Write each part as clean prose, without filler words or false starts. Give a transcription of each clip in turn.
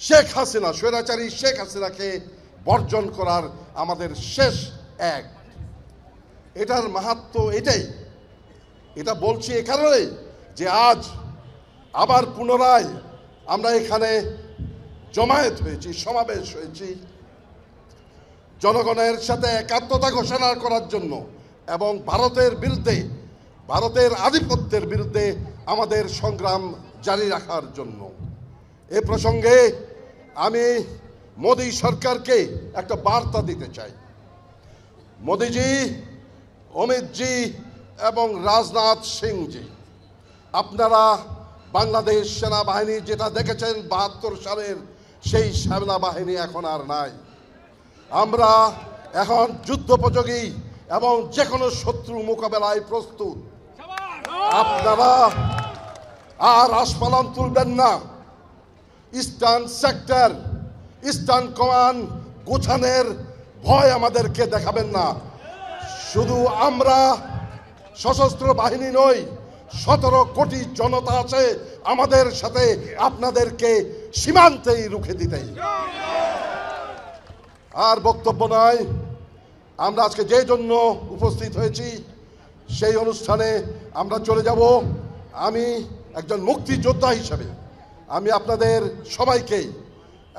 শেখ হাসিনা, স্বৈরাচারী শেখ হাসিনাকে বর্জন করার আমাদের শেষ এক। এটার মাহাত্ম্য এটাই। এটা বলছি এ কারণে যে আজ আবার পুনরায় আমরা এখানে জমায়েত হয়েছি, সমাবেশ হয়েছি জনগণের সাথে একাত্মতা ঘোষণা করার জন্য এবং ভারতের বিরুদ্ধে, ভারতের আধিপত্যের বিরুদ্ধে আমাদের সংগ্রাম জারি রাখার জন্য। এ প্রসঙ্গে আমি মোদী সরকারকে একটা বার্তা দিতে চাই। মোদীজি, অমিতজি এবং রাজনাথ সিংজি, আপনারা বাংলাদেশ সেনাবাহিনী যেটা দেখেছেন ৭২ সালের সেই সেনাবাহিনী এখন আর নাই। আমরা এখন যুদ্ধোপযোগী এবং যে কোনো শত্রু মোকাবেলায় প্রস্তুত। আপনারা আর আস্ফালন তুলবেন না। ইস্টার্ন সেক্টর, ইস্টার্ন কমান্ড গোছানোর ভয় আমাদেরকে দেখাবেন না। শুধু আমরা সশস্ত্র বাহিনী নই, ১৭ কোটি জনতা আছে আমাদের সাথে, আপনাদেরকে সীমান্তেই রুখে দিতেই। আর বক্তব্য নয়, আমরা আজকে যে জন্য উপস্থিত হয়েছি সেই অনুষ্ঠানে আমরা চলে যাব। আমি একজন মুক্তিযোদ্ধা হিসাবে আমি আপনাদের সবাইকেই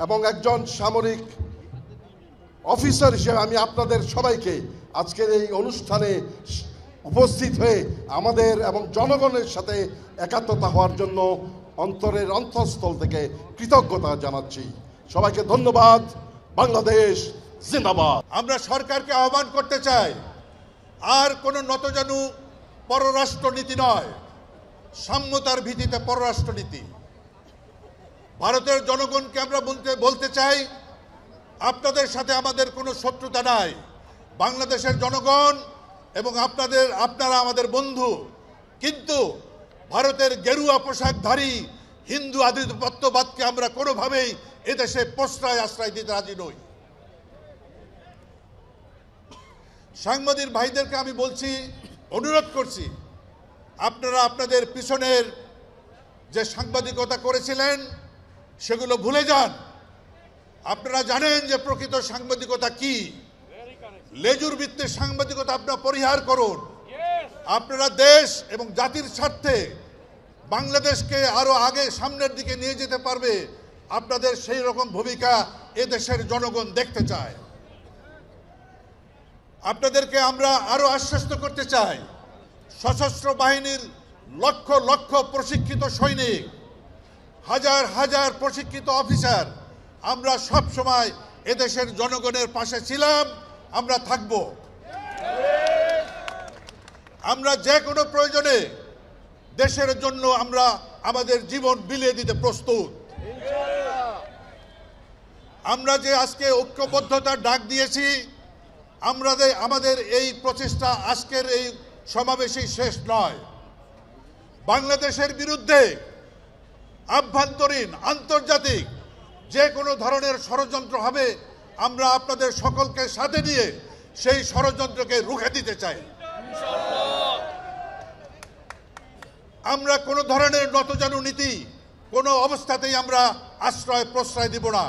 এবং একজন সামরিক অফিসার হিসেবে আমি আপনাদের সবাইকে আজকের এই অনুষ্ঠানে উপস্থিত হয়ে আমাদের এবং জনগণের সাথে একাত্মতা হওয়ার জন্য অন্তরের অন্তঃস্থল থেকে কৃতজ্ঞতা জানাচ্ছি। সবাইকে ধন্যবাদ। বাংলাদেশ জিন্দাবাদ। আমরা সরকারকে আহ্বান করতে চাই, আর কোনো নতজানু পররাষ্ট্রনীতি নয়, সাম্যতার ভিত্তিতে পররাষ্ট্রনীতি। ভারতের জনগণকে আমরা বলতে চাই, আপনাদের সাথে আমাদের কোনো শত্রুতা নাই। বাংলাদেশের জনগণ এবং আপনারা আমাদের বন্ধু, কিন্তু ভারতের গেরুয়া পোশাকধারী হিন্দু আধিপত্যবাদকে আমরা কোনোভাবেই এদেশে আশ্রয় দিতে রাজি নই। সাংবাদিক ভাইদেরকে আমি বলছি, অনুরোধ করছি, আপনারা আপনাদের পিছনের যে সাংবাদিকতা করেছিলেন সেগুলো ভুলে যান। আপনারা জানেন যে প্রকৃত সাংবাদিকতা কি। লেজুর ভিত্তিক সাংবাদিকতা আপনারা পরিহার করুন। আপনারা দেশ এবং জাতির স্বার্থে বাংলাদেশকে আরো আগে সামনের দিকে নিয়ে যেতে পারবে, আপনাদের সেই রকম ভূমিকা এদেশের জনগণ দেখতে চায়। আপনাদেরকে আমরা আরো আশ্বস্ত করতে চাই, সশস্ত্র বাহিনীর লক্ষ লক্ষ প্রশিক্ষিত সৈনিক, হাজার হাজার প্রশিক্ষিত অফিসার, আমরা সব সময় এদেশের জনগণের পাশে ছিলাম, আমরা থাকব। আমরা যে কোনো প্রয়োজনে দেশের জন্য আমরা আমাদের জীবন বিলিয়ে দিতে প্রস্তুত। আমরা যে আজকে ঐক্যবদ্ধতার ডাক দিয়েছি, আমাদের এই প্রচেষ্টা আজকের এই সমাবেশেই শেষ নয়। বাংলাদেশের বিরুদ্ধে আভ্যন্তরীণ, আন্তর্জাতিক যে কোনো ধরনের ষড়যন্ত্র হবে, আমরা আপনাদের সকলকে সাথে নিয়ে সেই ষড়যন্ত্রকে রুখে দিতে চাই। আমরা কোনো ধরনের নতজানু নীতি কোনো অবস্থাতেই আমরা প্রশ্রয় দিব না।